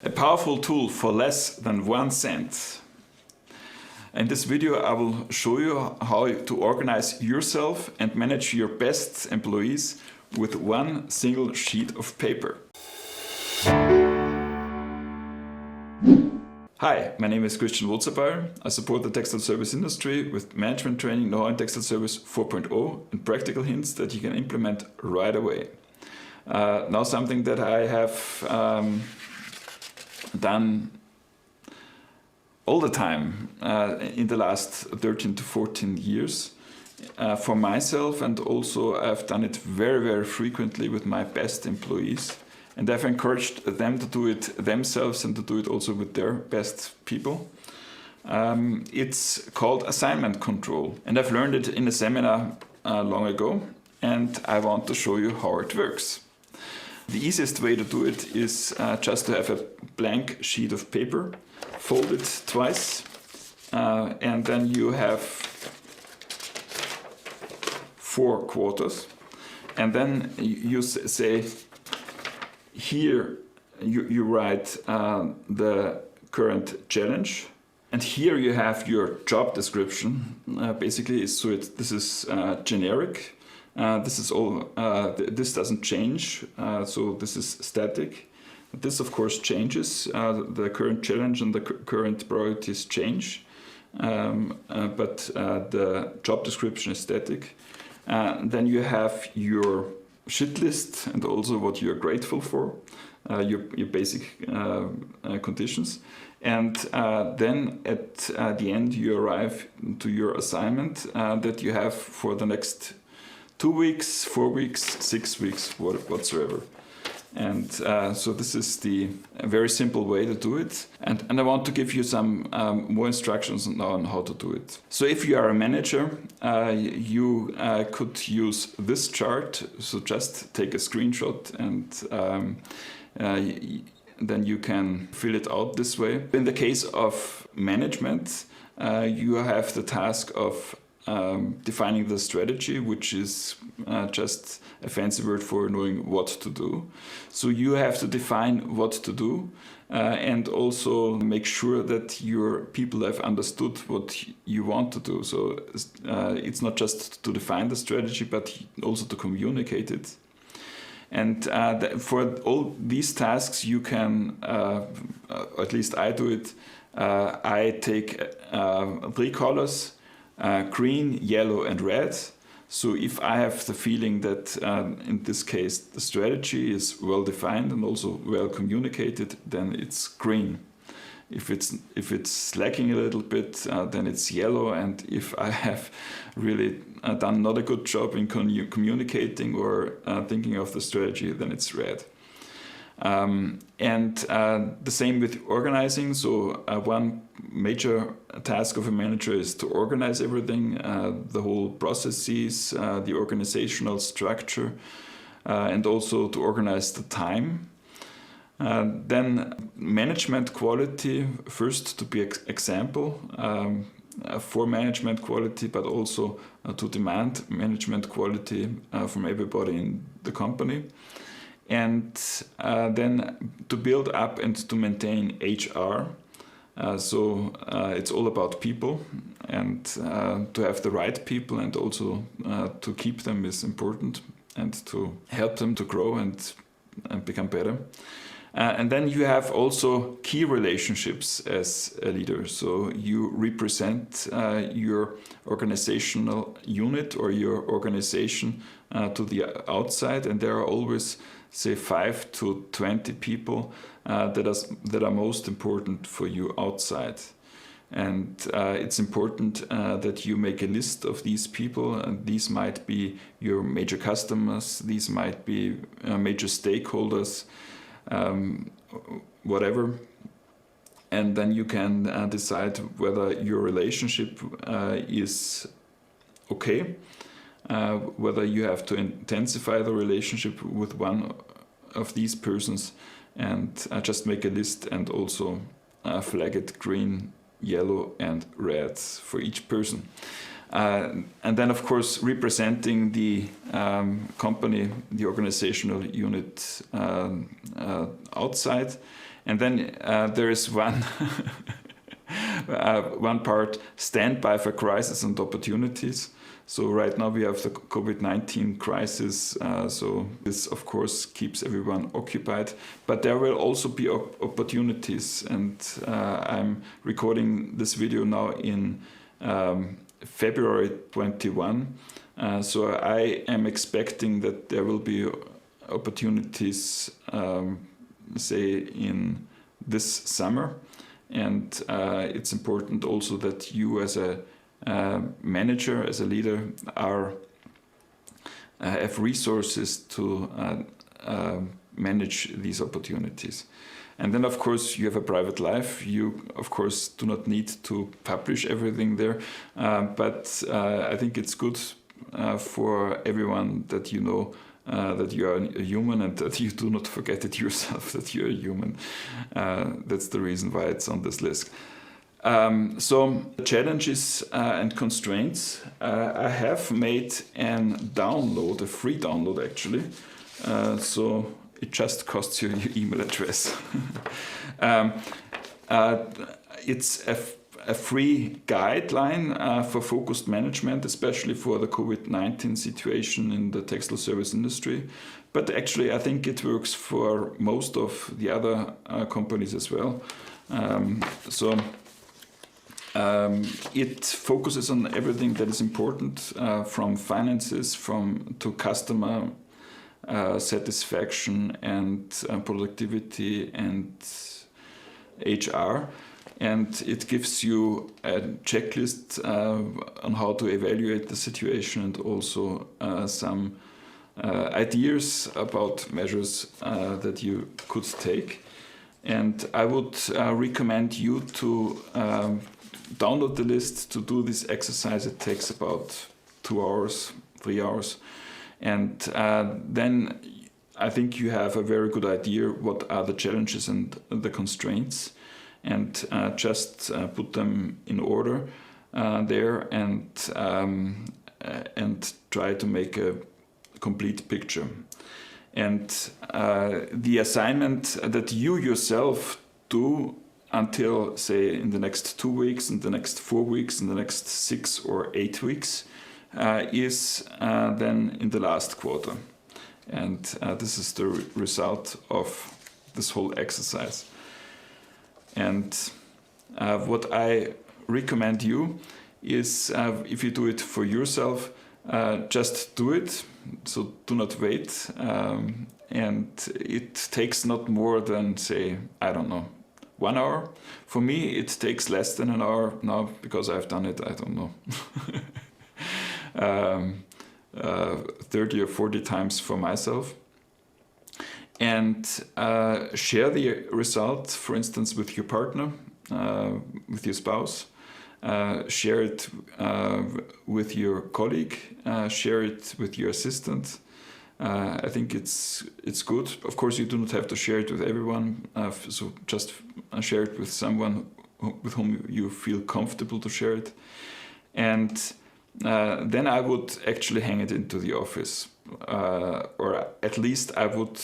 A powerful tool for less than 1 cent. In this video I will show you how to organize yourself and manage your best employees with one single sheet of paper. Hi, my name is Christian Wurzelbauer. I support the textile service industry with management training, know-how in textile service 4.0 and practical hints that you can implement right away. Now something that I have done all the time in the last 13 to 14 years for myself, and also I've done it very frequently with my best employees, and I've encouraged them to do it themselves and to do it also with their best people. It's called assignment control, and I've learned it in a seminar long ago, and I want to show you how it works. The easiest way to do it is just to have a blank sheet of paper, fold it twice, and then you have 4 quarters. And then you say, here you write the current challenge, and here you have your job description. Basically, this is generic. This is all. This doesn't change, so this is static. This, of course, changes. The current challenge and the current priorities change, but the job description is static. Then you have your shit list and also what you're grateful for, your basic conditions. And then at the end you arrive to your assignment that you have for the next 2 weeks, 4 weeks, 6 weeks, whatsoever. And so this is the very simple way to do it. And I want to give you some more instructions now on how to do it. So if you are a manager, you could use this chart. So just take a screenshot and then you can fill it out this way. In the case of management, you have the task of defining the strategy, which is just a fancy word for knowing what to do. So you have to define what to do and also make sure that your people have understood what you want to do. So it's not just to define the strategy, but also to communicate it. And for all these tasks you can, at least I do it, I take 3 colors, green, yellow and red. So if I have the feeling that in this case the strategy is well defined and also well communicated, then it's green. If it's lacking a little bit, then it's yellow. And if I have really done not a good job in communicating or thinking of the strategy, then it's red. And the same with organizing. So one major task of a manager is to organize everything, the whole processes, the organizational structure, and also to organize the time. Then management quality, first to be example for management quality, but also to demand management quality from everybody in the company. And then to build up and to maintain HR. So it's all about people, and to have the right people and also to keep them is important, and to help them to grow and become better. And then you have also key relationships as a leader. So you represent your organizational unit or your organization to the outside, and there are always, say, 5 to 20 people that are most important for you outside. And it's important that you make a list of these people. These might be your major customers, these might be major stakeholders, whatever. And then you can decide whether your relationship is okay, whether you have to intensify the relationship with one of these persons, and just make a list and also flag it green, yellow and red for each person. And then, of course, representing the company, the organizational unit outside, And then there is one one part, standby for crisis and opportunities. So right now we have the COVID-19 crisis, so this of course keeps everyone occupied, but there will also be opportunities, and I'm recording this video now in February 21, so I am expecting that there will be opportunities, say in this summer, and it's important also that you as a manager, as a leader, have resources to manage these opportunities. And then, of course, you have a private life. You, of course, do not need to publish everything there, but I think it's good for everyone that you know that you are a human and that you do not forget it yourself that you're a human. That's the reason why it's on this list. So challenges and constraints. I have made a free download actually. So it just costs you your email address. It's a free guideline for focused management, especially for the COVID-19 situation in the textile service industry. But actually, I think it works for most of the other companies as well. It focuses on everything that is important, from finances, to customer satisfaction and productivity and HR. And it gives you a checklist on how to evaluate the situation, and also some ideas about measures that you could take. And I would recommend you to download the list to do this exercise. It takes about 2 hours, 3 hours. And then I think you have a very good idea what are the challenges and the constraints, and just put them in order there, and try to make a complete picture. And the assignment that you yourself do until, say, in the next 2 weeks, in the next 4 weeks, in the next 6 or 8 weeks, is then in the last quarter. And this is the result of this whole exercise. And what I recommend you is, if you do it for yourself, just do it. So do not wait. And it takes not more than, say, I don't know, 1 hour. For me, it takes less than an hour now, because I've done it, I don't know, 30 or 40 times for myself. And share the result, for instance, with your partner, with your spouse. Share it with your colleague. Share it with your assistant. I think it's good. Of course, you do not have to share it with everyone. So just share it with someone with whom you feel comfortable to share it. And then I would actually hang it into the office, or at least I would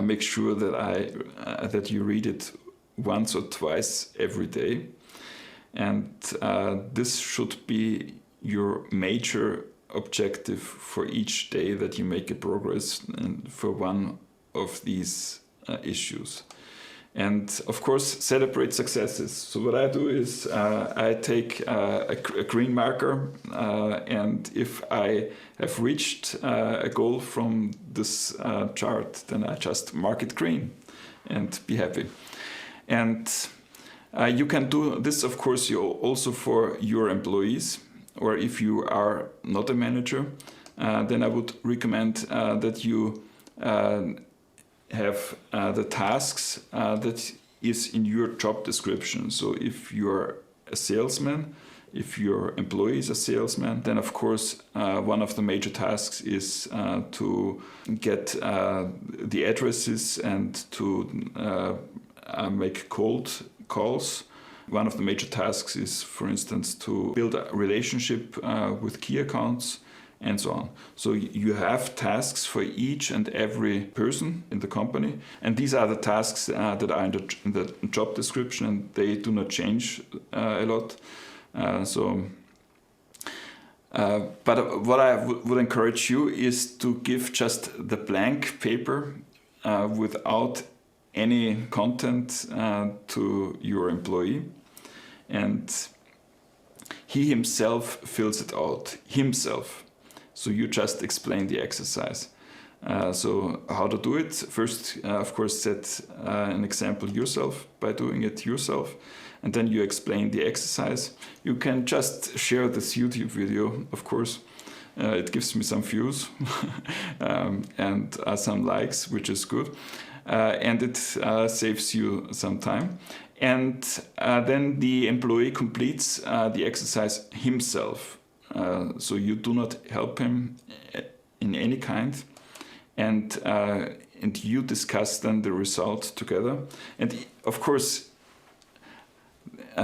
make sure that that you read it once or twice every day. And this should be your major objective for each day that you make a progress for one of these issues. And of course, celebrate successes. So what I do is I take a green marker, and if I have reached a goal from this chart, then I just mark it green and be happy. And you can do this, of course, also for your employees, or if you are not a manager, then I would recommend that you have the tasks that is in your job description. So if you're a salesman, if your employee is a salesman, then of course one of the major tasks is to get the addresses and to make cold calls. One of the major tasks is, for instance, to build a relationship with key accounts and so on. So you have tasks for each and every person in the company, and these are the tasks that are in the job description, and they do not change a lot. But what I would encourage you is to give just the blank paper without any content to your employee, and he himself fills it out himself. So you just explain the exercise. So how to do it? First, of course, set an example yourself by doing it yourself, and then you explain the exercise. You can just share this YouTube video, of course. It gives me some views and some likes, which is good. And it saves you some time. And then the employee completes the exercise himself. So you do not help him in any kind. And you discuss then the result together. And of course,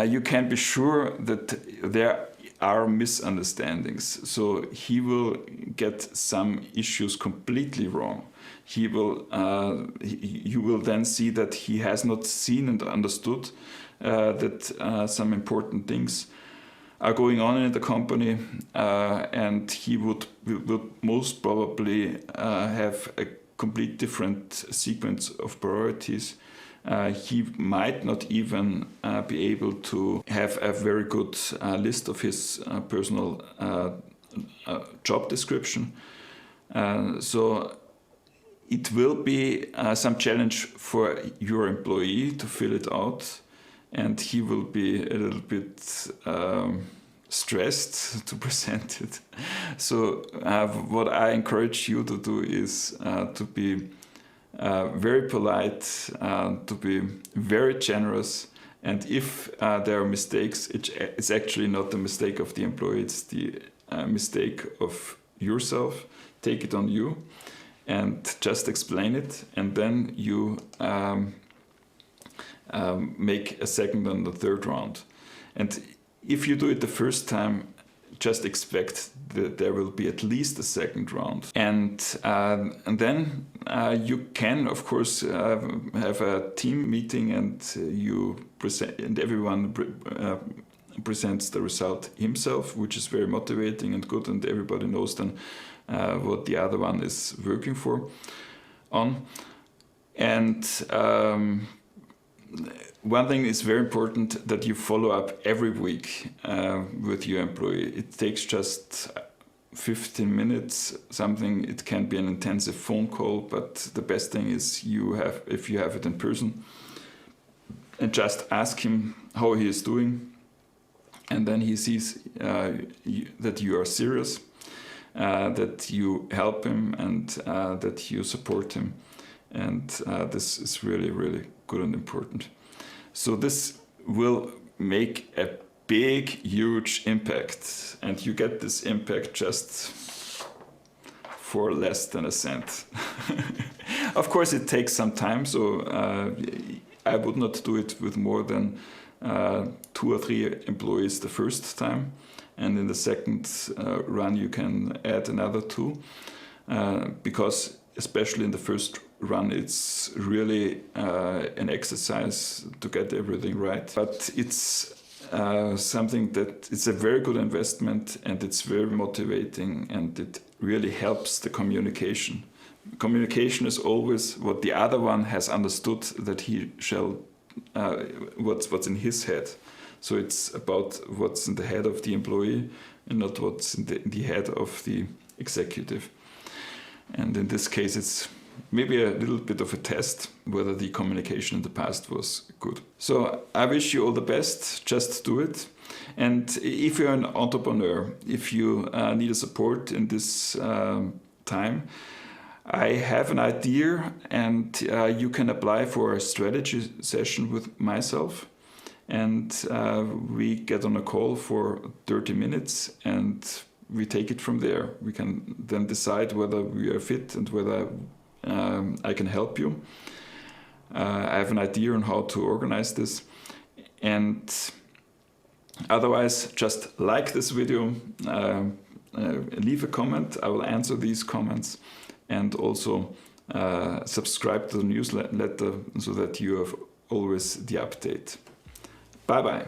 you can be sure that there are misunderstandings. So he will get some issues completely wrong. You will then see that he has not seen and understood that some important things are going on in the company, and he will most probably have a complete different sequence of priorities. He might not even be able to have a very good list of his personal job description. So it will be some challenge for your employee to fill it out, and he will be a little bit stressed to present it. So what I encourage you to do is to be very polite, to be very generous, and if there are mistakes, it's actually not the mistake of the employee, it's the mistake of yourself. Take it on you and just explain it, and then you make a second and a third round. And if you do it the first time, just expect that there will be at least a second round. And then you can, of course, have a team meeting, and you present, and everyone presents the result himself, which is very motivating and good, and everybody knows then what the other one is working on. And one thing is very important, that you follow up every week with your employee. It takes just 15 minutes, something. It can be an intensive phone call, but the best thing is if you have it in person, and just ask him how he is doing, and then he sees that you are serious, that you help him, and that you support him. And this is really, really good and important. So this will make a big, huge impact, and you get this impact just for less than a cent. Of course, it takes some time, so I would not do it with more than 2 or 3 employees the first time, and in the second run you can add another 2, because especially in the first run it's really an exercise to get everything right. But it's something that it's a very good investment, and it's very motivating, and it really helps the communication. Communication is always what the other one has understood that he shall, what's in his head. So it's about what's in the head of the employee and not what's in the head of the executive. And in this case, it's maybe a little bit of a test whether the communication in the past was good. So I wish you all the best. Just do it. And if you're an entrepreneur, if you need a support in this time, I have an idea, and you can apply for a strategy session with myself. And we get on a call for 30 minutes, and we take it from there. We can then decide whether we are fit and whether I can help you. I have an idea on how to organize this. And otherwise, just like this video, leave a comment. I will answer these comments, and also subscribe to the newsletter so that you have always the update. Bye bye.